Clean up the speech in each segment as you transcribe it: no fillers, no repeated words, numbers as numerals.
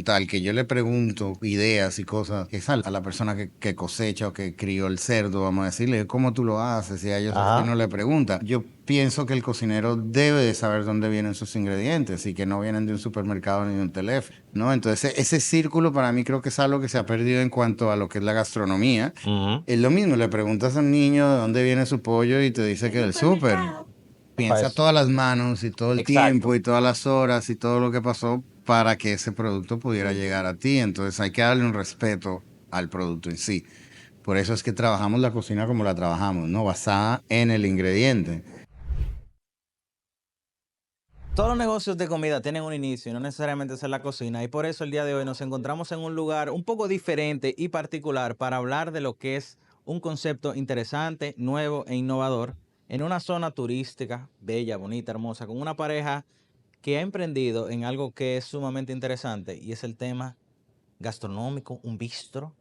Tal que yo le pregunto ideas y cosas que salen a la persona que cosecha o que crió el cerdo, vamos a decirle, ¿cómo tú lo haces? Y a ellos así Ajá. no le preguntan. Yo pienso que el cocinero debe de saber dónde vienen sus ingredientes y que no vienen de un supermercado ni de un teléfono, ¿no? Entonces, ese círculo para mí creo que es algo que se ha perdido en cuanto a lo que es la gastronomía. Ujú. Es lo mismo, le preguntas a un niño de dónde viene su pollo y te dice que del súper. Piensa Pues, todas las manos y todo el tiempo exacto. y todas las horas y todo lo que pasó para que ese producto pudiera llegar a ti. Entonces hay que darle un respeto al producto en sí. Por eso es que trabajamos la cocina como la trabajamos, ¿no? Basada en el ingrediente. Todos los negocios de comida tienen un inicio y no necesariamente es en la cocina. Y por eso el día de hoy nos encontramos en un lugar un poco diferente y particular para hablar de lo que es un concepto interesante, nuevo e innovador en una zona turística, bella, bonita, hermosa, con una pareja que ha emprendido en algo que es sumamente interesante y es el tema gastronómico, un bistro,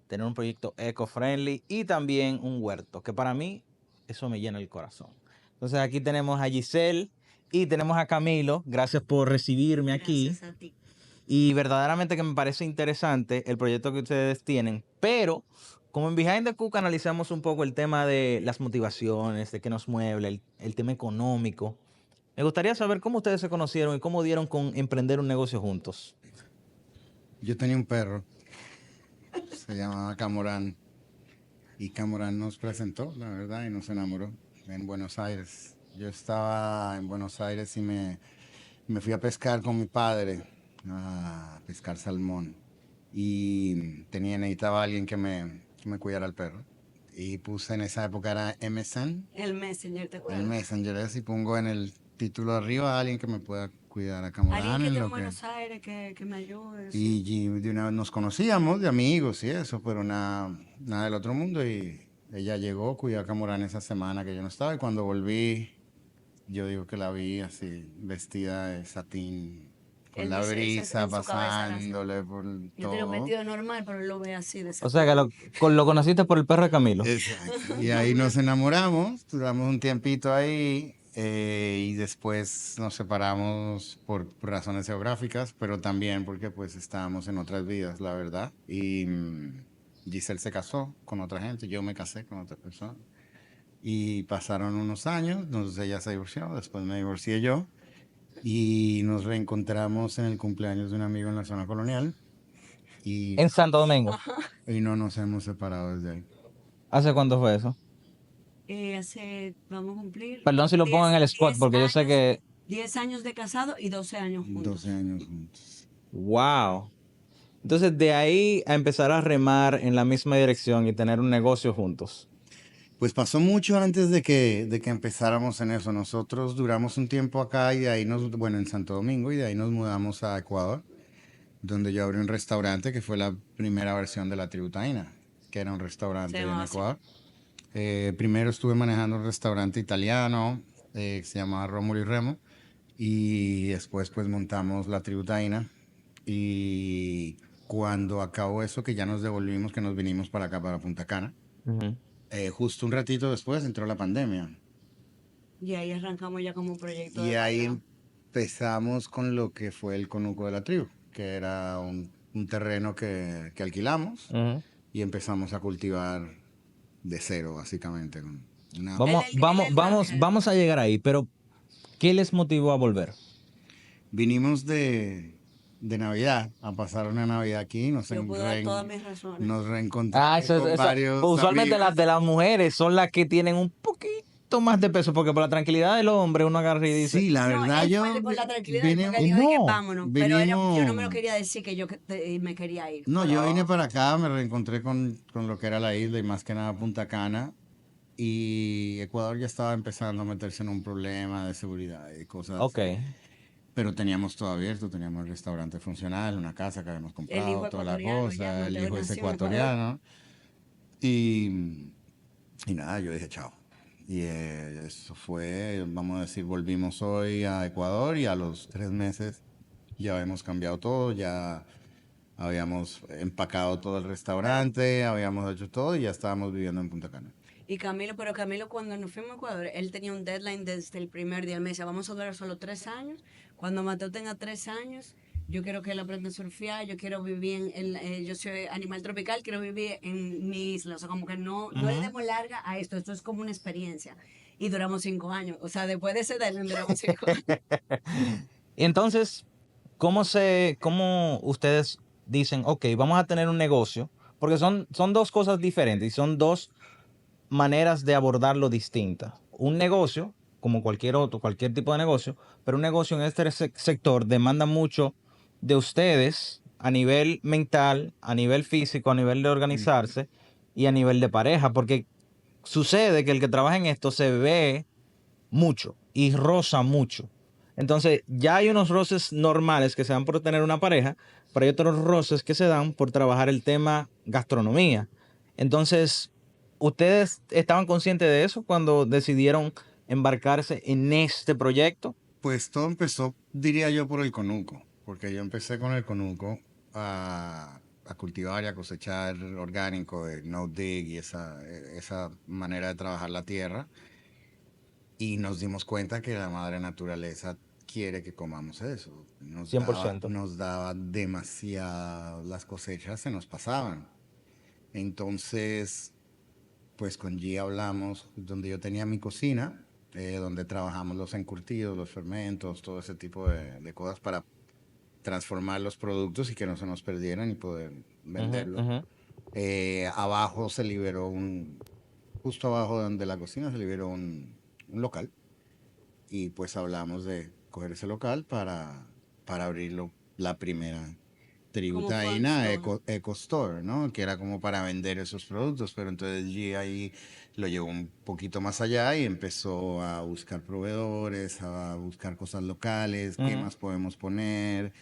tener un proyecto eco-friendly y también un huerto, que para mí eso me llena el corazón. Entonces aquí tenemos a Giselle y tenemos a Camilo. Gracias por recibirme aquí. Gracias a ti. Y verdaderamente que me parece interesante el proyecto que ustedes tienen, pero como en Behind the Cook analizamos un poco el tema de las motivaciones, de qué nos mueve, el tema económico. Me gustaría saber cómo ustedes se conocieron y cómo dieron con emprender un negocio juntos. Yo tenía un perro, se llamaba Camorán, y Camorán nos presentó, la verdad, y nos enamoró en Buenos Aires. Yo estaba en Buenos Aires y me fui a pescar con mi padre, a pescar salmón. Y necesitaba alguien que me cuidara el perro. Y puse en esa época era MSN, El Messenger, ¿te el acuerdas? Messenger, y pongo en el título arriba a alguien que me pueda cuidar a Alguien Camorán que en esté en lo que... Buenos Aires que me ayude, sí. Y de una vez nos conocíamos de amigos y eso, pero nada del otro mundo. Y ella llegó, cuidó a Camorán esa semana que yo no estaba. Y cuando volví, yo digo que la vi así, vestida de satín, con Él la dice, brisa en su cabeza era así. pasándole por Yo tenía un todo. vestido normal, pero él lo ve así, de O sea que Satín. lo conociste por el perro de Camilo. Exacto. Y ahí nos enamoramos, duramos un tiempito ahí y después nos separamos por razones geográficas, pero también porque pues estábamos en otras vidas, la verdad. Y Giselle se casó con otra gente, yo me casé con otra persona. Y pasaron unos años, entonces ella se divorció, después me divorcié yo y nos reencontramos en el cumpleaños de un amigo en la zona colonial y, En Santo Domingo. y no nos hemos separado desde ahí. ¿Hace cuánto fue eso? Vamos a cumplir Perdón si lo pongo en el spot, 10 porque yo sé años, que, 10 años de casado y 12 años 12 juntos. años juntos. wow. Entonces de ahí a empezar a remar en la misma dirección y tener un negocio juntos. Pues pasó mucho antes de que empezáramos en eso. Nosotros duramos un tiempo acá y de ahí bueno, en Santo Domingo y de ahí nos mudamos a Ecuador, donde yo abrí un restaurante que fue la primera versión de La Tributaina, que era un Se restaurante en llamaba así. Ecuador. Primero estuve manejando un restaurante italiano que se llamaba Rómulo y Remo y después pues montamos La Tributaina y cuando acabó eso que ya nos devolvimos, que nos vinimos para acá, para Punta Cana, Ujú. justo un ratito después entró la pandemia Y ahí arrancamos ya como un proyecto y de ahí verdad. empezamos con lo que fue el Conuco de la Tribu, que era un terreno que alquilamos Ujú. y empezamos a cultivar de cero, básicamente. Con Vamos, Él vamos, es el vamos, granjero. vamos a llegar ahí, pero ¿qué les motivó a volver? Vinimos de Navidad a pasar una Navidad aquí, Yo puedo dar todas mis razones. nos Ah, reencontramos eso, con pues varios usualmente las amigos. de las mujeres son las que tienen un poquito más de peso, porque por la tranquilidad del hombre uno agarra y dice, Sí, la No, verdad él yo fue por la tranquilidad, porque él vine, dijo, dije, no. vámonos. Pero yo no me lo vinimos. quería decir que me quería ir. No, Por yo eso. vine para acá, me reencontré con lo que era la isla y más que nada Punta Cana. Y Ecuador ya estaba empezando a meterse en un problema de seguridad y cosas Ok. así. Pero teníamos todo abierto, teníamos el restaurante funcional, una casa que habíamos El hijo comprado, toda la ecuatoriano ya, cosa, el Mateo hijo es nació en Ecuador. ecuatoriano. Y, y nada, yo dije chao. Y eso fue, vamos a decir, volvimos hoy a Ecuador y a los 3 meses ya habíamos cambiado todo, ya habíamos empacado todo el restaurante, habíamos hecho todo y ya estábamos viviendo en Punta Cana. Y Camilo, pero Camilo cuando nos fuimos a Ecuador, él tenía un deadline desde el primer día. Él me decía, vamos a durar solo 3 años. Cuando Mateo tenga 3 años, yo quiero que él aprenda a surfear, yo quiero vivir yo soy animal tropical, quiero vivir en mi isla, o sea, como que no le Ujú. demos larga a esto es como una experiencia. Y duramos 5 años, o sea, después de ese deadline duramos 5 años. Entonces, cómo ustedes dicen, ok, vamos a tener un negocio? Porque son dos cosas diferentes y son dos maneras de abordarlo distintas. Un negocio, como cualquier otro, cualquier tipo de negocio, pero un negocio en este sector demanda mucho de ustedes a nivel mental, a nivel físico, a nivel de Ujú. organizarse y a nivel de pareja, porque sucede que el que trabaja en esto se ve mucho y roza mucho. Entonces, ya hay unos roces normales que se dan por tener una pareja, pero hay otros roces que se dan por trabajar el tema gastronomía. Entonces, ¿ustedes estaban conscientes de eso cuando decidieron embarcarse en este proyecto? Pues todo empezó, diría yo, por el conuco, porque yo empecé con el conuco a cultivar y a cosechar orgánico de no dig y esa manera de trabajar la tierra. Y nos dimos cuenta que la madre naturaleza quiere que comamos eso. 100%. Nos daba demasiado, las cosechas se nos pasaban. Entonces, pues con G hablamos, donde yo tenía mi cocina, donde trabajamos los encurtidos, los fermentos, todo ese tipo de cosas para transformar los productos y que no se nos perdieran y poder Ujú, venderlos. ujú. Abajo se liberó justo abajo de donde la cocina se liberó un local y pues hablamos de coger ese local para abrirlo la primera Como Fun tributaína Store. Eco Store, ¿no? Que era como para vender esos productos, pero entonces G ahí lo llevó un poquito más allá y empezó a buscar proveedores, a buscar cosas locales, qué Ujú. más podemos poner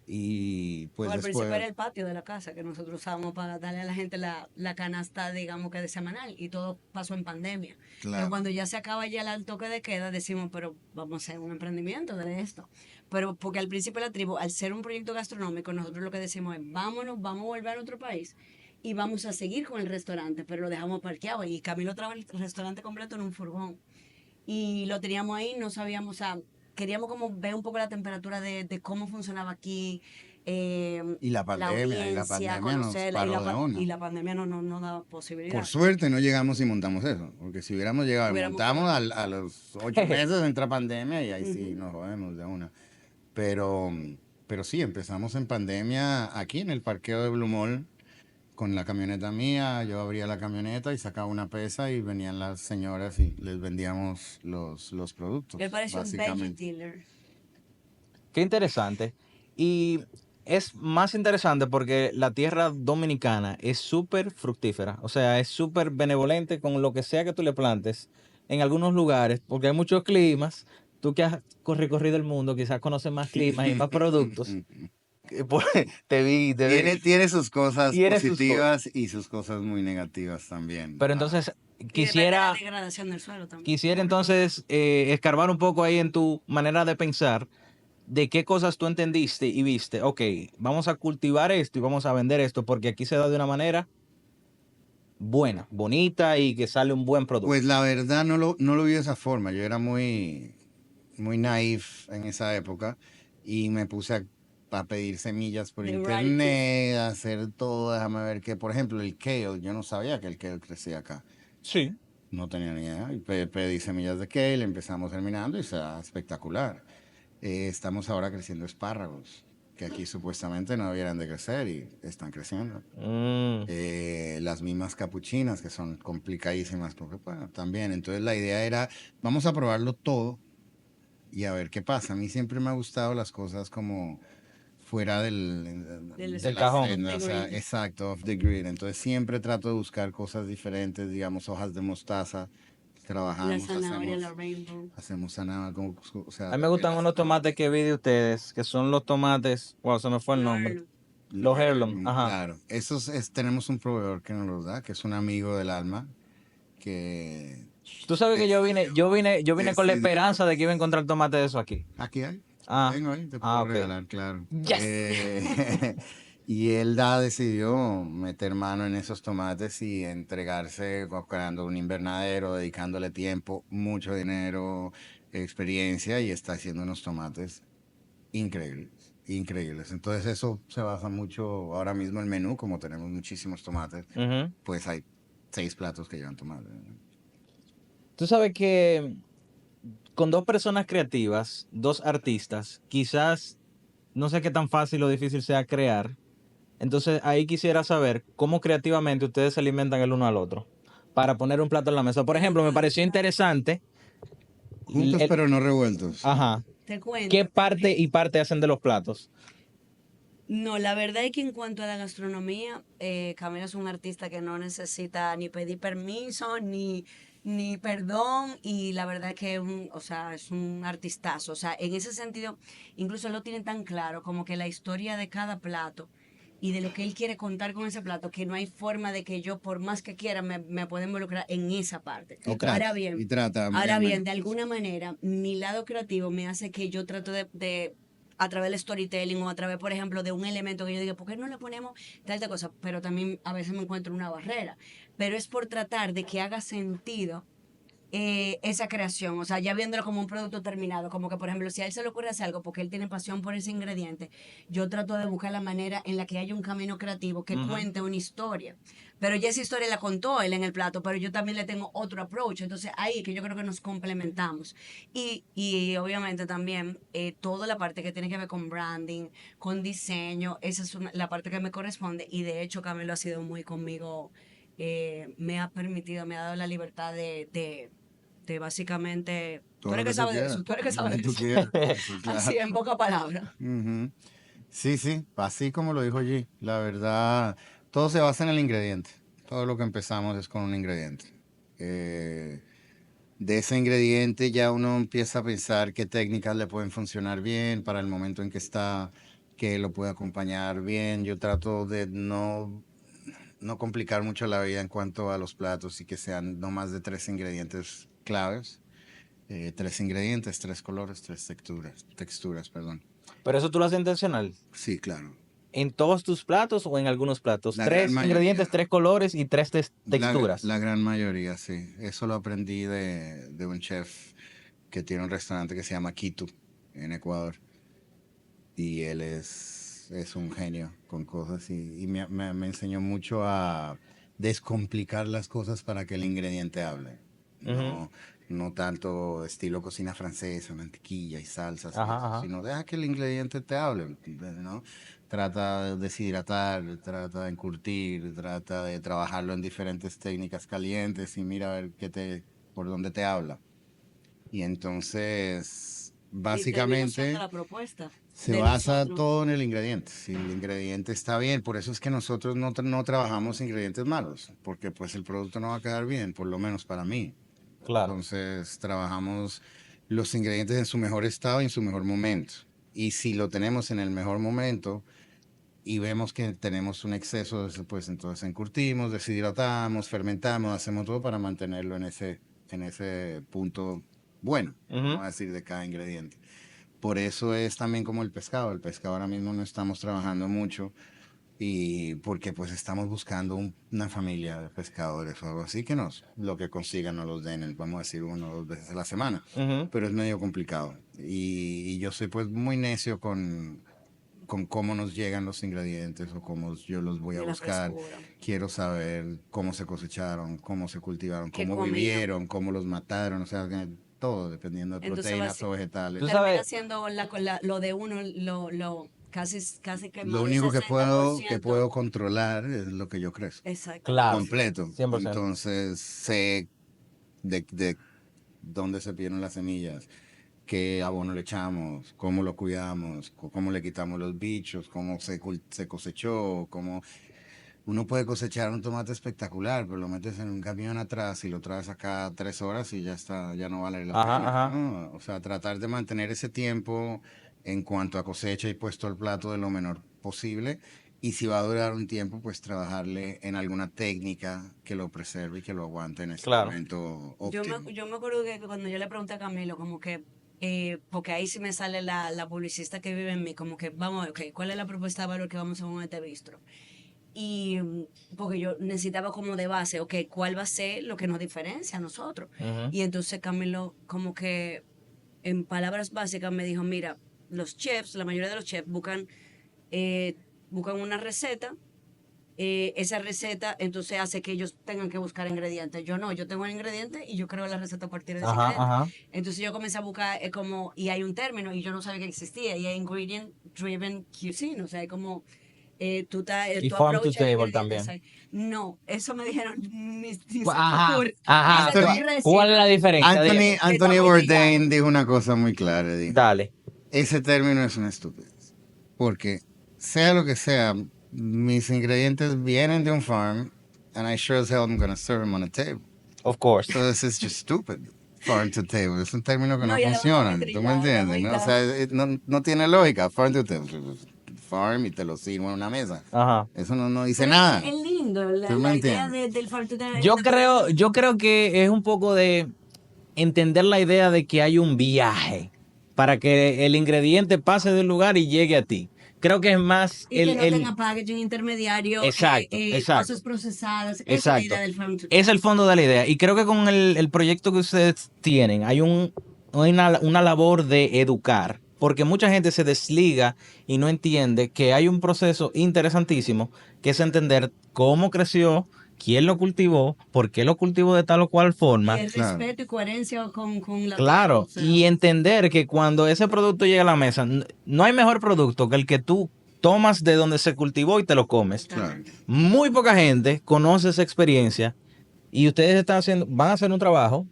y pues Porque al principio después, era el patio de la casa que nosotros usábamos para darle a la gente la canasta, digamos que de semanal, y todo pasó en pandemia. Entonces, claro, cuando ya se acaba ya el toque de queda, decimos, pero vamos a hacer un emprendimiento de esto. Pero porque al principio la tribu, al ser un proyecto gastronómico, nosotros lo que decimos es, vámonos, vamos a volver a otro país y vamos a seguir con el restaurante, pero lo dejamos parqueado. Y Camilo trajo el restaurante completo en un furgón y lo teníamos ahí, no sabíamos, o sea, queríamos como ver un poco la temperatura de cómo funcionaba aquí, la y la audiencia, pandemia nos conocerla, paró de y una. la pandemia no daba Por posibilidad. suerte no llegamos y montamos eso, porque si hubiéramos llegado y Hubiéramos montamos quebrado. a los 8 meses entra pandemia y ahí sí Ujú. nos jodemos de una. Pero, pero sí, empezamos en pandemia aquí en el parqueo de Blue Mall con la camioneta mía. Yo abría la camioneta y sacaba una pesa y venían las señoras y les vendíamos los Él productos, parecía un veggie básicamente. dealer. Qué interesante. Y es más interesante porque la tierra dominicana es súper fructífera. O sea, es súper benevolente con lo que sea que tú le plantes. En algunos lugares, porque hay muchos climas. Tú que has recorrido el mundo, quizás conoces más climas y más productos. Pues, te vi. Tiene sus cosas Tiene sus cosas. positivas y sus cosas muy negativas también. Pero entonces, Y depende de la quisiera, degradación del suelo también. quisiera entonces escarbar un poco ahí en tu manera de pensar de qué cosas tú entendiste y viste, ok, vamos a cultivar esto y vamos a vender esto porque aquí se da de una manera buena, bonita y que sale un buen Pues producto. la verdad no lo vi de esa forma. Yo era muy naif en esa época y me puse a pedir semillas por De royalties. internet, a hacer todo, déjame ver que, por ejemplo, el kale, yo no sabía que el kale crecía acá, Sí. no tenía ni idea, y pedí semillas de kale, empezamos germinando y está espectacular. Estamos ahora creciendo espárragos, que aquí supuestamente no debieran de crecer y están creciendo. Mm, Las mismas capuchinas que son complicadísimas, porque bueno, también, entonces la idea era, vamos a probarlo todo y a ver qué pasa. A mí siempre me ha gustado las cosas como fuera Del de del la off cajón. the senda, o sea, grid. exacto, off the grid. Entonces siempre trato de buscar cosas diferentes, digamos, hojas de mostaza, La trabajamos, zanahoria, la rainbow. hacemos zanahoria, o sea, A mí me gustan unos tomates que vi de ustedes, que son los tomates, wow, se me fue el Lo nombre. heirloom. Los heirloom, ajá. claro, tenemos un proveedor que nos los da, que es un amigo del alma, que Tú sabes que yo vine con la decidió. esperanza de que iba a encontrar tomate de eso aquí. Aquí hay. Ah, Tengo ahí, te ah, puedo ok. regalar, claro. Yes. Y él decidió meter mano en esos tomates y entregarse creando un invernadero, dedicándole tiempo, mucho dinero, experiencia y está haciendo unos tomates increíbles. increíbles. Entonces eso se basa mucho ahora mismo en el menú, como tenemos muchísimos tomates, Ujú. pues hay 6 platos que llevan tomate. Tú sabes que con dos personas creativas, dos artistas, quizás no sé qué tan fácil o difícil sea crear. Entonces ahí quisiera saber cómo creativamente ustedes se alimentan el uno al otro para poner un plato en la mesa. Por ejemplo, me pareció interesante Juntos el, pero no revueltos. ajá, Te qué cuento. parte y parte hacen de los platos. No, la verdad es que en cuanto a la gastronomía, Camilo es un artista que no necesita ni pedir permiso, ni perdón, y la verdad es que o sea, es un artistazo. O sea, en ese sentido, incluso lo tiene tan claro como que la historia de cada plato y de lo que él quiere contar con ese plato, que no hay forma de que yo, por más que quiera, me pueda involucrar en esa parte. Y Ok. trata, Ahora y bien, trata, ahora Mariana. bien, de alguna manera, mi lado creativo me hace que yo trato de a través del storytelling o a través, por ejemplo, de un elemento que yo diga, ¿por qué no le ponemos tal cosa? Pero también a veces me encuentro una barrera. Pero es por tratar de que haga sentido esa creación, o sea, ya viéndolo como un producto terminado, como que por ejemplo, si a él se le ocurre hacer algo porque él tiene pasión por ese ingrediente, yo trato de buscar la manera en la que haya un camino creativo que Ujú. cuente una historia. Pero ya esa historia la contó él en el plato, pero yo también le tengo otro approach, entonces ahí que yo creo que nos complementamos. Y obviamente también toda la parte que tiene que ver con branding, con diseño, esa es la parte que me corresponde y de hecho Camilo ha sido muy conmigo, me ha permitido, me ha dado la libertad de básicamente, tú Todo eres lo que que tú sabes de quieras. eso, tú eres que Lo sabes que de tú eso. quieras. Eso, Así, claro. en pocas palabras. Ujú. Sí, sí, así como lo dijo G. La verdad, todo se basa en el ingrediente. Todo lo que empezamos es con un ingrediente. Eh, de ese ingrediente ya uno empieza a pensar qué técnicas le pueden funcionar bien para el momento en que está, que lo puede acompañar bien. Yo trato de no complicar mucho la vida en cuanto a los platos y que sean no más de 3 ingredientes claves. 3 ingredientes, 3 colores, 3 texturas, perdón. Pero eso tú lo haces intencional. Sí, claro. ¿En todos tus platos o en algunos platos? La gran Tres ingredientes, mayoría. tres colores y tres La, texturas. la gran mayoría, sí. Eso lo aprendí de un chef que tiene un restaurante que se llama Quito, en Ecuador. Y él es un genio con cosas y me enseñó mucho a descomplicar las cosas para que el ingrediente hable. Ujú. No tanto estilo cocina francesa, mantequilla y salsas y Ajá, eso, ajá. sino deja que el ingrediente te hable, ¿no? Trata de deshidratar, trata de encurtir, trata de trabajarlo en diferentes técnicas calientes y mira a ver por dónde te habla. Y entonces, Y terminó siendo básicamente, la propuesta se de basa nosotros. todo en el ingrediente. Si el ingrediente está bien, por eso es que nosotros no trabajamos ingredientes malos, porque pues el producto no va a quedar bien, por lo menos para mí. Claro. Entonces trabajamos los ingredientes en su mejor estado y en su mejor momento. Y si lo tenemos en el mejor momento y vemos que tenemos un exceso, pues entonces encurtimos, deshidratamos, fermentamos, hacemos todo para mantenerlo en ese punto bueno, Ujú. vamos a decir, de cada ingrediente. Por eso es también como el pescado. El pescado ahora mismo no estamos trabajando mucho y porque pues estamos buscando una familia de pescadores o algo así que lo que consigan nos los den, vamos a decir 1 o 2 veces a la semana. Ujú. Pero es medio complicado. Y yo soy pues muy necio con cómo nos llegan los ingredientes o cómo yo los voy a De la buscar. frescura. Quiero saber cómo se cosecharon, cómo se cultivaron, ¿Qué cómo comían? vivieron, cómo los mataron, o sea, todo dependiendo de Entonces proteínas o vegetales. Tú termina sabes, siendo lo de uno, casi que Lo más del único que que 60%. puedo controlar es lo que yo crezco. claro, Exactamente. Completo. 100%. Entonces sé de dónde se vieron las semillas, qué abono le echamos, cómo lo cuidamos, cómo le quitamos los bichos, cómo se cosechó, cómo uno puede cosechar un tomate espectacular, pero lo metes en un camión atrás y lo traes acá 3 horas y ya está, ya no vale la Ajá, pena, ajá. ¿no? O sea, tratar de mantener ese tiempo en cuanto a cosecha y puesto al plato de lo menor posible. Y si va a durar un tiempo, pues trabajarle en alguna técnica que lo preserve y que lo aguante en ese Claro. momento Yo óptimo. yo me acuerdo que cuando yo le pregunté a Camilo, como que, porque ahí sí me sale la publicista que vive en mí, como que vamos a ver, ok, ¿cuál es la propuesta de valor que vamos a hacer con este bistro? Y porque yo necesitaba como de base, ok, ¿cuál va a ser lo que nos diferencia a nosotros? Ujú. Y entonces Camilo como que en palabras básicas me dijo, mira, los chefs, la mayoría de los chefs buscan una receta. Esa receta entonces hace que ellos tengan que buscar ingredientes. Yo no, yo tengo el ingrediente y yo creo la receta a partir de ese Ajá, ingrediente. ajá. Entonces yo comencé a buscar y hay un término y yo no sabía que existía, y hay ingredient driven cuisine, o sea, hay como Y tú farm to aprovechas el table ingrediente, también. ¿sabes? No, eso me dijeron, ni se me Ajá, ocurre, ni ajá. se me Anthony, ocurre ¿Cuál es la decirlo. diferencia? Anthony, Dime. Está Anthony muy trillado. Bourdain dijo una cosa muy clara. Dijo, Dale. ese término es una estupidez. Porque sea lo que sea, mis ingredientes vienen de un farm, and I sure as hell am gonna serve them on a table. Of course. So this is just stupid. Farm to table. Es un término que No, no y además está muy funciona. ¿Tú me trillado, está entiendes? muy ¿No? O claro. sea, no tiene lógica. Farm to table. Farm y te lo sirvo en una mesa. Ajá. Eso no dice Pero nada. es lindo, ¿Tú me la idea entiendes? del farm to table. Yo creo que es un poco de entender la idea de que hay un viaje para que el ingrediente pase del lugar y llegue a ti. Creo que es más Y que no tenga packaging intermediario, exacto, exacto, cosas procesadas. Esa es la exacto. idea del farm to Es el fondo de la idea. Y creo que con el proyecto que ustedes tienen hay una labor de educar, porque mucha gente se desliga y no entiende que hay un proceso interesantísimo, que es entender cómo creció, quién lo cultivó, por qué lo cultivó de tal o cual forma. Y el Claro. respeto y coherencia con la Claro, o sea, y entender que cuando ese producto llega a la mesa, no hay mejor producto que el que tú tomas de donde se cultivó y te lo comes. Claro. Muy poca gente conoce esa experiencia y ustedes van a hacer un trabajo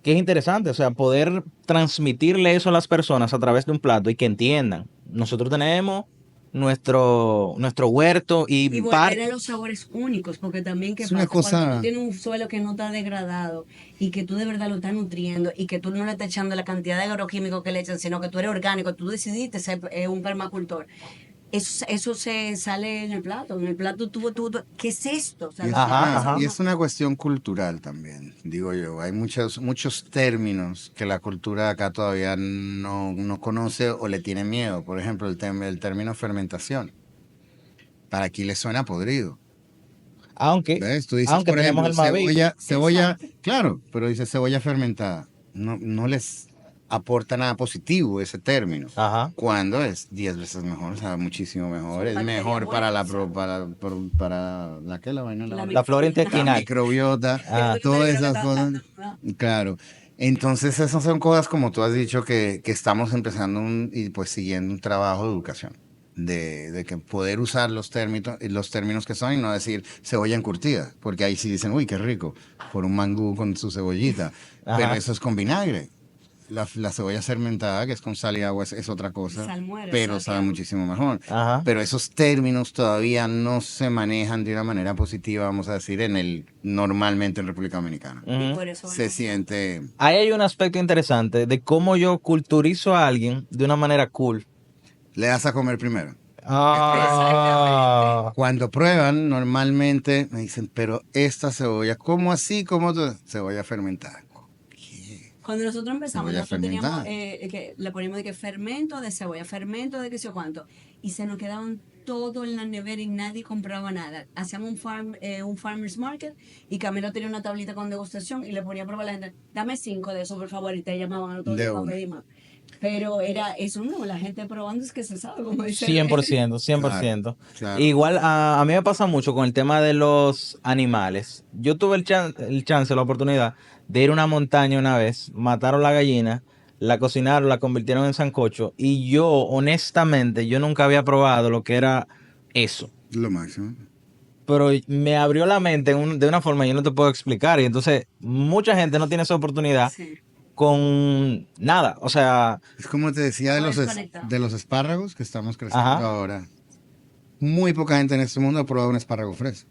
que es interesante, o sea, poder transmitirle eso a las personas a través de un plato y que entiendan. Nosotros tenemos nuestro huerto y y volver a los sabores únicos, porque también que Es una pasa cuando cosa- tú tienes un suelo que no está degradado y que tú de verdad lo estás nutriendo y que tú no le estás echando la cantidad de agroquímicos que le echan, sino que tú eres orgánico, tú decidiste ser un permacultor. Eso se sale en el plato. En el plato ¿qué es esto? O sea, Y es una cuestión cultural también, digo yo. Hay muchos términos que la cultura acá todavía no conoce o le tiene miedo. Por ejemplo, el término fermentación. Para aquí le suena podrido. Aunque ¿Ves? Tú dices, aunque por tenemos ejemplo, el Mavic. cebolla, claro, pero dice cebolla fermentada. No les aporta nada positivo ese término. Ajá. Cuando es 10 veces mejor, o sea, muchísimo mejor. Es bacterias mejor para la, buenas, para la, ¿qué? La vaina, La flora la intestinal. microbiota, Ah. todas esas cosas. Claro. Entonces, esas son cosas, como tú has dicho, que estamos empezando y pues siguiendo un trabajo de educación. De que poder usar los términos que son y no decir cebolla encurtida, porque ahí sí dicen, uy, qué rico, por un mangú con su cebollita. Pero Ajá. eso es con vinagre. La cebolla fermentada, que es con sal y agua, es otra cosa, Salmuera, pero sal, sabe claro. muchísimo mejor. Ajá. Pero esos términos todavía no se manejan de una manera positiva, vamos a decir, normalmente en República Dominicana. Y Ujú. por eso Se siente... Ahí hay un aspecto interesante de cómo yo culturizo a alguien de una manera cool. Le das a comer primero. Ah. Cuando prueban, normalmente me dicen, pero esta cebolla, ¿cómo así? ¿Cómo cebolla fermentada? Cuando nosotros empezamos, Cebolla nosotros teníamos fermentada. que le poníamos de que fermento de cebolla, fermento de qué sé yo cuánto, y se nos quedaban todo en la nevera y nadie compraba nada. Hacíamos un farmer's market y Camilo tenía una tablita con degustación y le ponía a probar a la gente, dame 5 de eso, por favor, y te llamaban a otro De día para una. pedir más. Pero era eso, no, la gente probando es que se sabe, como dice. 100%, 100%. Claro. Igual a mí me pasa mucho con el tema de los animales. Yo tuve el chance, la oportunidad de ir a una montaña una vez, mataron la gallina, la cocinaron, la convirtieron en sancocho y yo, honestamente, yo nunca había probado lo que era eso. Lo máximo. Pero me abrió la mente de una forma que yo no te puedo explicar. Y entonces, mucha gente no tiene esa oportunidad Sí. con nada. O sea, Es como te decía Estamos desconectados. de los espárragos que estamos creciendo Ajá. ahora. Muy poca gente en este mundo ha probado un espárrago fresco.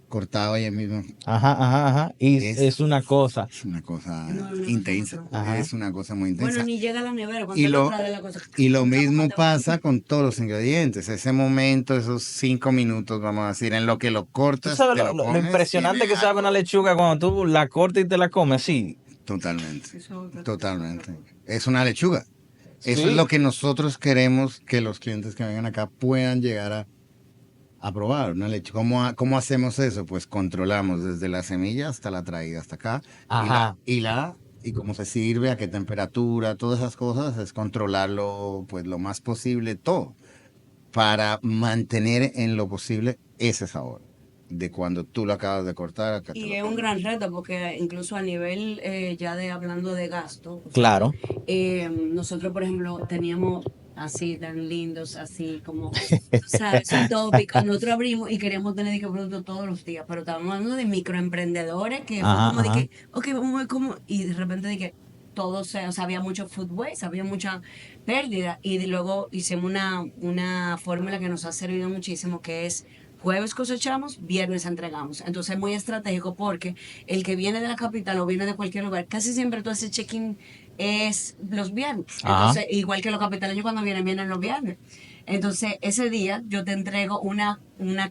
Cortado ahí mismo. ajá. Y es una cosa. Es una cosa No, intensa. Ajá. Es una cosa muy intensa. Bueno, ni llega a la nevera cuando Y él lo, trae la cosa. y lo mismo pasa con todos los ingredientes. Ese momento, esos 5 minutos, vamos a decir, en lo que lo ¿Tú cortas, sabes te lo comes, impresionante tiene que sabe una algo. lechuga cuando tú la cortas y te la comes? Sí. Totalmente. Eso- Totalmente. Es una lechuga. Eso Sí. es lo que nosotros queremos que los clientes que vengan acá puedan llegar a probar. Una lechuga. ¿Cómo hacemos eso? Pues controlamos desde la semilla hasta la traída hasta acá. Ajá. Y la y cómo se sirve, a qué temperatura, todas esas cosas, es controlarlo pues lo más posible todo para mantener en lo posible ese sabor de cuando tú lo acabas de cortar a que te Y lo es un comes. gran reto porque incluso a nivel ya de hablando de gasto, o sea, Claro. nosotros por ejemplo teníamos así tan lindos, así como, tú sabes, utópicos, nosotros abrimos y queríamos tener de que producto todos los días, pero estábamos hablando de microemprendedores que fue Ajá, como de ajá. que, ok, vamos a ver cómo, y de repente de que todo o sea, había mucho food waste, había mucha pérdida y luego hicimos una fórmula que nos ha servido muchísimo que es jueves cosechamos, viernes entregamos. Entonces es muy estratégico porque el que viene de la capital o viene de cualquier lugar, casi siempre tú haces check-in es los viernes. Ajá. Entonces, igual que los capitaleños cuando vienen los viernes. Entonces, ese día yo te entrego una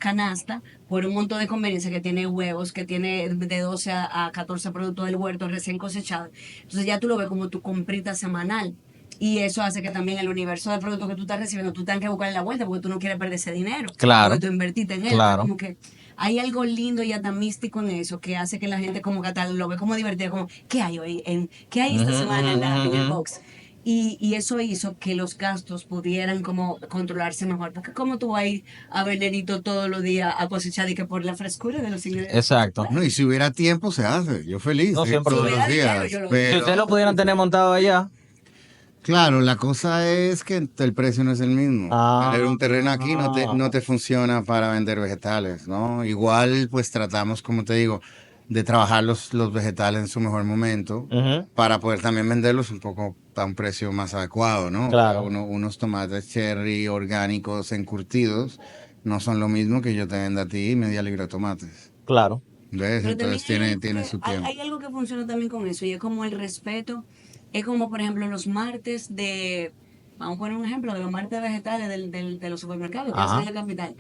canasta por un montón de conveniencia que tiene huevos, que tiene de 12 a 14 productos del huerto recién cosechados. Entonces ya tú lo ves como tu comprita semanal. Y eso hace que también el universo de productos que tú estás recibiendo, tú tengas que buscarle la vuelta porque tú no quieres perder ese dinero, porque Claro, tú invertiste en él. Entonces, claro. como que hay algo lindo y hasta místico en eso que hace que la gente como que hasta lo ve como divertido, como, ¿qué hay hoy? ¿Qué hay esta Ujú, semana ujú, en el ujú, ujú. box? Y eso hizo que los gastos pudieran como controlarse mejor. Porque como tú vas a ir a Benerito todos los días a cosechar y que por la frescura de los ingredientes no se Exacto. No, y puede. si hubiera tiempo se hace, yo feliz No, de ir siempre Si todos lo los hubiera dinero, yo días, lo haría. Si ustedes lo pero pudieran tener montado allá. claro, la cosa es que el precio no es el mismo. Tener un terreno aquí no Ah. te funciona para vender vegetales, ¿no? Igual, pues tratamos, como te digo, de trabajar los vegetales en su mejor momento Ujú, para poder también venderlos un poco a un precio más adecuado, ¿no? O sea, claro, unos tomates cherry orgánicos encurtidos no son lo mismo que yo te venda a ti media libra de tomates. claro. ¿Ves? Pero también Entonces hay algo tiene su tiempo. hay algo que funciona también con eso y es como el respeto. Es como, por ejemplo, los martes vamos a poner un ejemplo, de los martes vegetales de los supermercados que hacen Ajá. en la capital.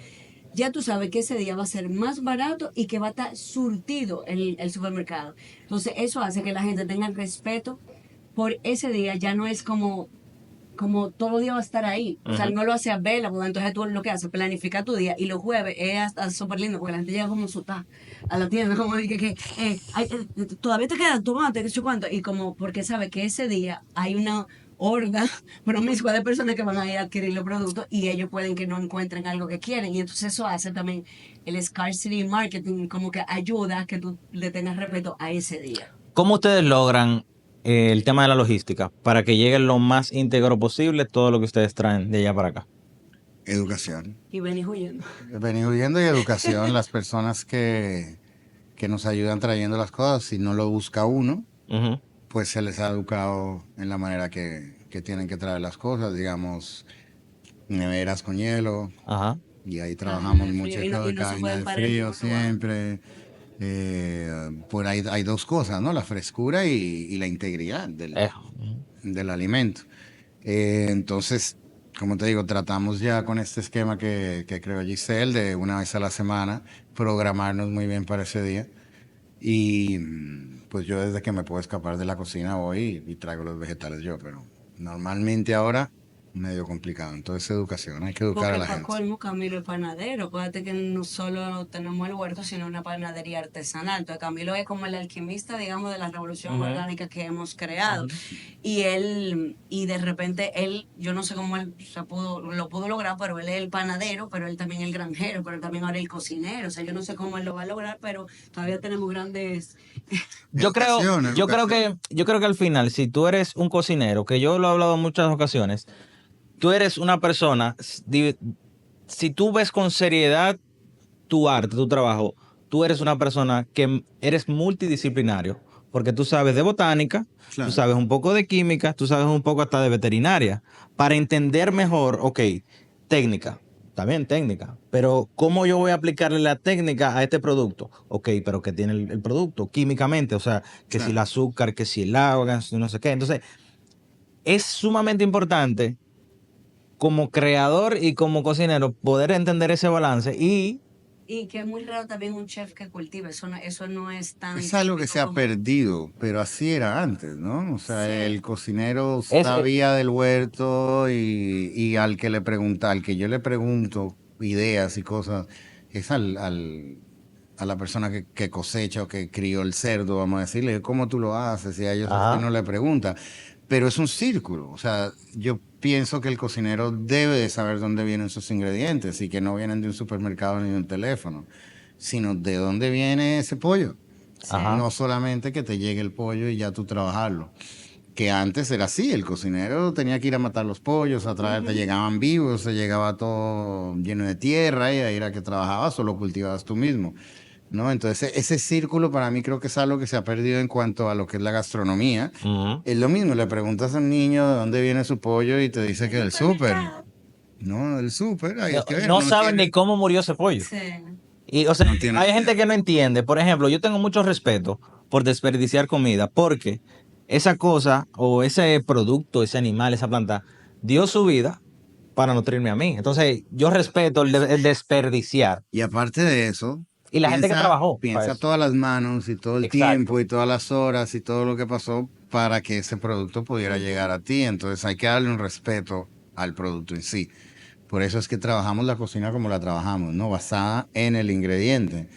Ya tú sabes que ese día va a ser más barato y que va a estar surtido el supermercado. Entonces, eso hace que la gente tenga el respeto por ese día. Ya no es como todo el día va a estar ahí. O sea, Ujú. no lo hace a vela, porque entonces tú lo que haces, planifica tu día. Y los jueves es hasta súper lindo, porque la gente llega como suta a la tienda, como de todavía te quedan tomate, qué sé yo cuánto. Y como, porque sabe que ese día hay una horda promiscua de personas que van a ir a adquirir los productos y ellos pueden que no encuentren algo que quieren. Y entonces eso hace también el scarcity marketing, como que ayuda a que tú le tengas respeto a ese día. ¿Cómo ustedes logran el tema de la logística para que llegue lo más íntegro posible todo lo que ustedes traen de allá para acá? Educación. Y venís huyendo. Venir huyendo y educación, las personas que nos ayudan trayendo las cosas, si no lo busca uno, Ujú. pues se les ha educado en la manera que tienen que traer las cosas, digamos, neveras con hielo, Ajá. y ahí Cadena trabajamos de mucho frío. Y no se cadena pueden de parar en frío ningún lugar. siempre. Por ahí hay dos cosas, ¿no? La frescura y la integridad Ujú. del alimento. Entonces, como te digo, tratamos ya con este esquema que creó Giselle de una vez a la semana, programarnos muy bien para ese día. Y pues yo desde que me puedo escapar de la cocina voy y traigo los vegetales yo, pero normalmente ahora medio complicado. Entonces educación, hay que educar a Porque la para gente. colmo Camilo es panadero. Acuérdate que no solo tenemos el huerto, sino una panadería artesanal. Entonces Camilo es como el alquimista, digamos, de la revolución Ujú, orgánica que hemos creado. ujú. Y de repente él, yo no sé cómo él lo pudo lograr, pero él es el panadero, pero él también es el granjero, pero él también ahora es el cocinero. O sea, yo no sé cómo él lo va a lograr, pero todavía tenemos grandes... Educación, educación. Yo creo que al final, si tú eres un cocinero, que yo lo he hablado en muchas ocasiones, tú eres una persona, si tú ves con seriedad tu arte, tu trabajo, tú eres una persona que eres multidisciplinario, porque tú sabes de botánica, tú Claro. sabes un poco de química, tú sabes un poco hasta de veterinaria, para entender mejor, ok, técnica, también técnica, pero ¿cómo yo voy a aplicarle la técnica a este producto? Ok, pero ¿qué tiene el producto químicamente? O sea, que si el Claro. azúcar, que si el agua, que si no sé qué. Entonces, es sumamente importante como creador y como cocinero poder entender ese balance y Y que es muy raro también un chef que cultive. Eso no es tan Es algo que típico se ha como... perdido, pero así era antes, ¿no? O sea, Sí. el cocinero es, sabía del huerto y al al que yo le pregunto ideas y cosas, es a la persona que cosecha o que crió el cerdo, vamos a decirle, ¿cómo tú lo haces? Y a ellos Ajá. no le pregunta. Pero es un círculo. O sea, yo pienso que el cocinero debe de saber dónde vienen sus ingredientes y que no vienen de un supermercado ni de un teléfono, sino de dónde viene ese pollo. Ajá. No solamente que te llegue el pollo y ya tú trabajarlo. Que antes era así, el cocinero tenía que ir a matar los pollos, a traer, te llegaban vivos, se llegaba todo lleno de tierra y ahí era que trabajabas o lo cultivabas tú mismo, ¿no? Entonces ese círculo para mí creo que es algo que se ha perdido en cuanto a lo que es la gastronomía. Ujú. Es lo mismo, le preguntas a un niño de dónde viene su pollo y te dice que del súper. No, del súper, ahí es que ver, No no saben tiene, ni cómo murió ese pollo. Sí. Y, o sea, no tiene hay idea. gente que no entiende. Por ejemplo, yo tengo mucho respeto por desperdiciar comida, porque esa cosa o ese producto, ese animal, esa planta, dio su vida para nutrirme a mí. Entonces, yo respeto el desperdiciar. Y aparte de eso, Y la gente que trabajó para piensa eso. todas las manos y todo el Exacto. tiempo y todas las horas y todo lo que pasó para que ese producto pudiera llegar a ti. Entonces hay que darle un respeto al producto en sí. Por eso es que trabajamos la cocina como la trabajamos, ¿no? Basada en el ingrediente.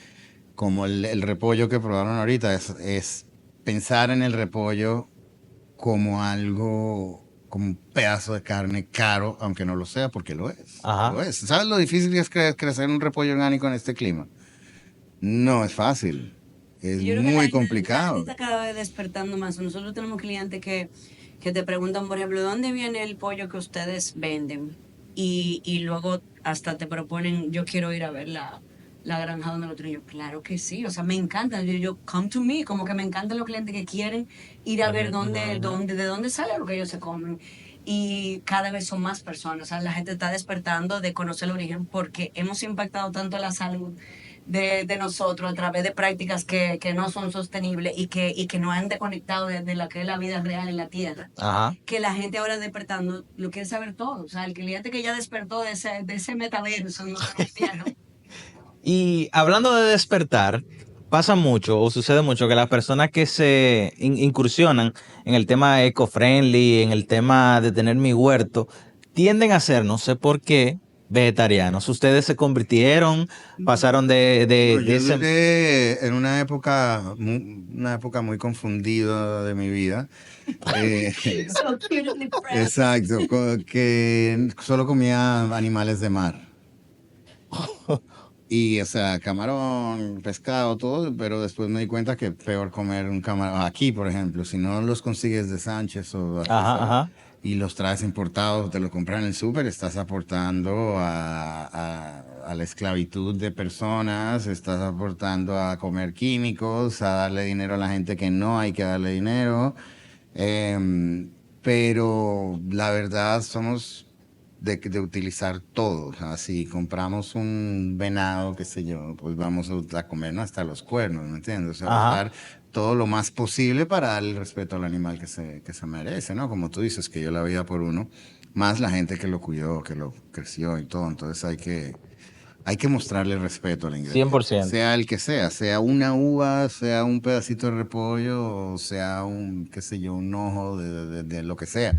Como el repollo que probaron ahorita, es pensar en el repollo como algo, como un pedazo de carne caro, aunque no lo sea, porque lo es. Ajá. Lo es. ¿Sabes lo difícil que es crecer un repollo orgánico en este clima? No es fácil. Es Yo creo que muy la gente complicado. está cada vez despertando más. Nosotros tenemos clientes que te preguntan, por ejemplo, ¿de dónde viene el pollo que ustedes venden? Y luego hasta te proponen, yo quiero ir a ver la granja donde lo tienen. Yo, claro que sí, o sea, me encanta. Yo, come to me, como que me encantan los clientes que quieren ir a ver de dónde sale lo que ellos se comen. Y cada vez son más personas, o sea, la gente está despertando de conocer el origen porque hemos impactado tanto la salud de nosotros a través de prácticas que no son sostenibles y que nos han desconectado de la que es la vida real en la tierra. Ajá. Que la gente ahora despertando lo quiere saber todo. O sea, el cliente que ya despertó de ese metaverso, no lo Y hablando de despertar, pasa mucho o sucede mucho que las personas que se incursionan en el tema eco-friendly, en el tema de tener mi huerto, tienden a ser, no sé por qué, vegetarianos. Ustedes se convirtieron, pasaron No, de yo ese... duré en una época muy confundida de mi vida. Eh, So cute and depressed. exacto, que solo comía animales de mar. Y, o sea, camarón, pescado, todo, pero después me di cuenta que peor comer un camarón. Aquí, por ejemplo, si no los consigues de Sánchez o así, Ajá, ¿sabes? ajá. Y los traes importados, te los compras en el súper, estás aportando a la esclavitud de personas, estás aportando a comer químicos, a darle dinero a la gente que no hay que darle dinero. Pero la verdad somos de utilizar todo. O sea, si compramos un venado, qué sé yo, pues vamos a comernos hasta los cuernos, ¿me entiendes? O sea, Ajá. usar todo lo más posible para darle el respeto al animal que se merece, ¿no? Como tú dices, que dio la vida por uno, más la gente que lo cuidó, que lo creció y todo. Entonces hay que mostrarle respeto al ingrediente. 100%. Sea el que sea una uva, sea un pedacito de repollo, o sea un, qué sé yo, un ojo de lo que sea,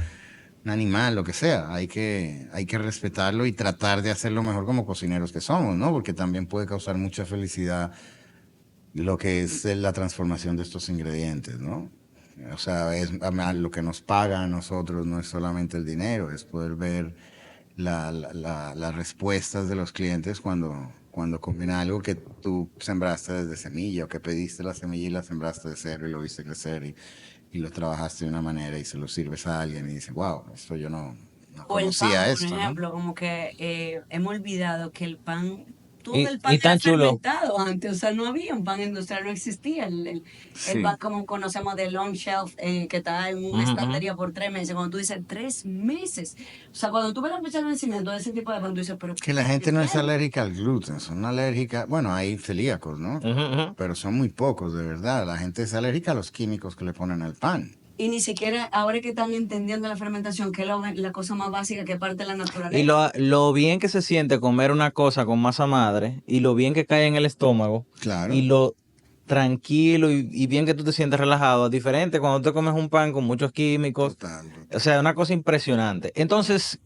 un animal, lo que sea. Hay que respetarlo y tratar de hacerlo mejor como cocineros que somos, ¿no? Porque también puede causar mucha felicidad lo que es la transformación de estos ingredientes, ¿no? O sea, lo que nos paga a nosotros no es solamente el dinero, es poder ver las respuestas de los clientes cuando comen algo que tú sembraste desde semilla o que pediste la semilla y la sembraste de cero y lo viste crecer y lo trabajaste de una manera y se lo sirves a alguien y dice, wow, esto yo no O el conocía pan, por esto, ¿no? ejemplo, como que hemos olvidado que el pan, todo Y, el pan y era tan chulo. fermentado antes, o sea, no había un pan industrial, no existía el Sí. pan como conocemos de long shelf, que está en una Ujú, ujú. estantería por 3 meses. Cuando tú dices 3 meses, o sea, cuando tú ves la fecha de vencimiento de ese tipo de pan, tú dices, pero Que la gente no es ¿qué? alérgica al gluten, son alérgicas, bueno, hay celíacos, ¿no? Ujú, ujú. Pero son muy pocos, de verdad. La gente es alérgica a los químicos que le ponen al pan. Y ni siquiera, ahora que están entendiendo la fermentación, que es la cosa más básica que parte de la Y naturaleza. lo bien que se siente comer una cosa con masa madre y lo bien que cae en el estómago Claro. y lo tranquilo y bien que tú te sientes relajado, es diferente cuando te comes un pan con muchos químicos. Total. O sea, una cosa impresionante. Entonces,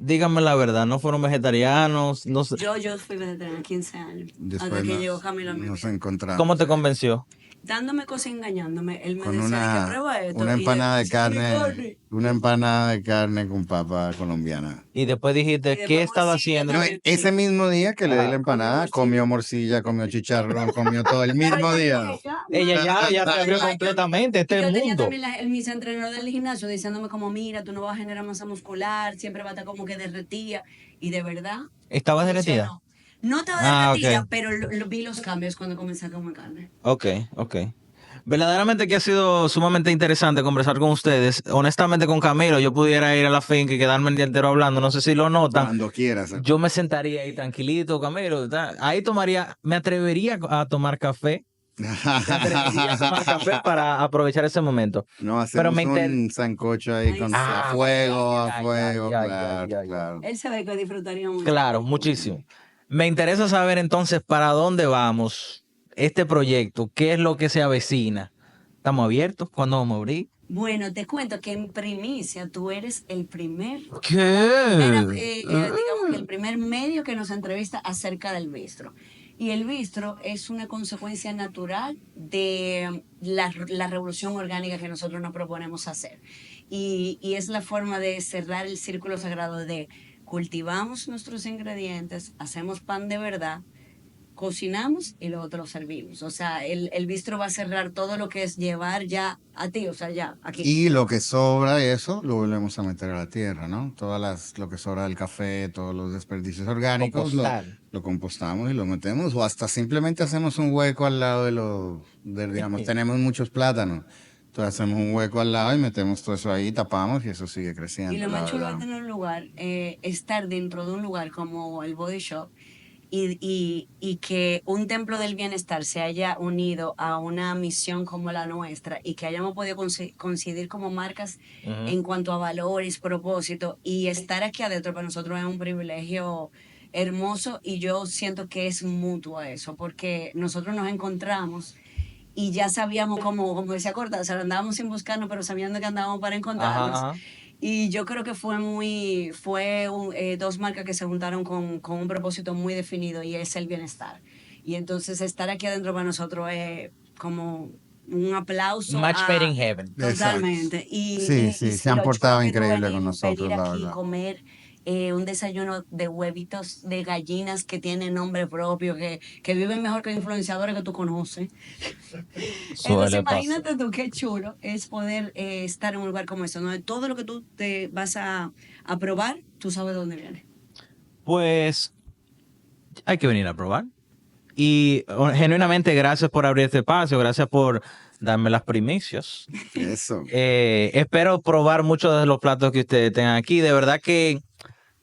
díganme la verdad, ¿no fueron vegetarianos? No sé. Yo fui vegetariana 15 años. Después Hasta que llegó Camilo a mi nos vida. encontramos ¿Cómo te convenció? Dándome cosas, engañándome. Él me con decía, que prueba esto. una y empanada de después, "Tiene carne, una empanada de carne con papa colombiana. Y después dijiste, Y ¿qué después estaba morcilla haciendo? No, también. ese mismo día que le di la Ajá. empanada, comió morcilla, comió chicharrón, comió todo el mismo día. Ella ya te abrió Yo- completamente, Y este es yo el tenía mundo. también mis entrenadores del gimnasio diciéndome como, mira, tú no vas a generar masa muscular, siempre va a estar como que derretida. Y de verdad, ¿Estabas derretida? funcionó. No estaba Ah, derretida, ok. pero vi los cambios cuando comencé a comer carne. Ok. Verdaderamente que ha sido sumamente interesante conversar con ustedes. Honestamente, con Camilo, yo pudiera ir a la finca y quedarme el día entero hablando. No sé si lo notan. Cuando quieras. Yo me sentaría ahí tranquilito, Camilo. Ahí me atrevería a tomar café. Me atrevería a tomar café para aprovechar ese momento. No, Pero hacemos me inter... un sancocho ahí Ay, con sí. a fuego, ya, claro, ya. claro. Él sabe que disfrutaría mucho. Claro, muchísimo. Me interesa saber entonces para dónde vamos este proyecto, qué es lo que se avecina. ¿Estamos abiertos? ¿Cuándo vamos a abrir? Bueno, te cuento que en primicia tú eres el primer, ¿Qué? digamos que el primer medio que nos entrevista acerca del bistro. Y el bistro es una consecuencia natural de la revolución orgánica que nosotros nos proponemos hacer. Y es la forma de cerrar el círculo sagrado de cultivamos nuestros ingredientes, hacemos pan de verdad, cocinamos y luego te lo servimos. O sea, el bistro va a cerrar todo lo que es llevar ya a ti, o sea, ya aquí. Y lo que sobra, eso lo volvemos a meter a la tierra, ¿no? Lo que sobra del café, todos los desperdicios orgánicos, Compostar. lo compostamos y lo metemos, o hasta simplemente hacemos un hueco al lado digamos, tenemos muchos plátanos. Entonces hacemos un hueco al lado y metemos todo eso ahí, tapamos y eso sigue creciendo. Y lo la más chulo de verdad. tener un lugar, estar dentro de un lugar como el Body Shop y que un templo del bienestar se haya unido a una misión como la nuestra y que hayamos podido coincidir como marcas en cuanto a valores, propósito y estar aquí adentro para nosotros es un privilegio hermoso y yo siento que es mutuo eso porque nosotros nos encontramos y ya sabíamos como decía Cortázar, andábamos sin buscarnos, pero sabiendo que andábamos para encontrarnos. Ajá. Y yo creo que dos marcas que se juntaron con un propósito muy definido y es el bienestar. Y entonces estar aquí adentro para nosotros es como un aplauso. Match made in heaven. Totalmente. Y, Sí, se han lo portado chulo que tú increíble con nosotros, venir la aquí, verdad. comer un desayuno de huevitos de gallinas que tienen nombre propio, que viven mejor que influenciadores que tú conoces. Entonces, Suele pasar. imagínate tú qué chulo es poder estar en un lugar como eso, ¿no? Todo lo que tú te vas a probar, tú sabes de dónde viene. Pues hay que venir a probar. Y genuinamente gracias por abrir este espacio, gracias por darme las primicias. Eso. Espero probar muchos de los platos que ustedes tengan aquí. De verdad que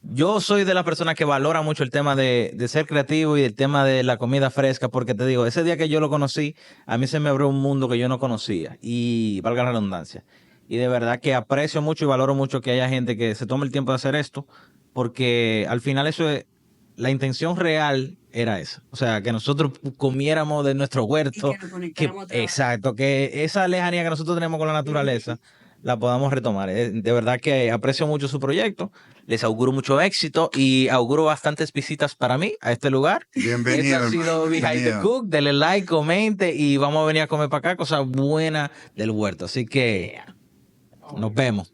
yo soy de las personas que valora mucho el tema de ser creativo y el tema de la comida fresca, porque te digo, ese día que yo lo conocí, a mí se me abrió un mundo que yo no conocía, y valga la redundancia. Y de verdad que aprecio mucho y valoro mucho que haya gente que se tome el tiempo de hacer esto, porque al final eso es, la intención real era esa. O sea, que nosotros comiéramos de nuestro huerto. Y que nos conectáramos a trabajar. Exacto, que esa lejanía que nosotros tenemos con la naturaleza la podamos retomar. De verdad que aprecio mucho su proyecto. Les auguro mucho éxito y auguro bastantes visitas para mí a este lugar. Bienvenido. Esto ha sido Behind the bienvenido. Cook. Denle like, comente y vamos a venir a comer para acá cosas buenas del huerto. Así que nos vemos.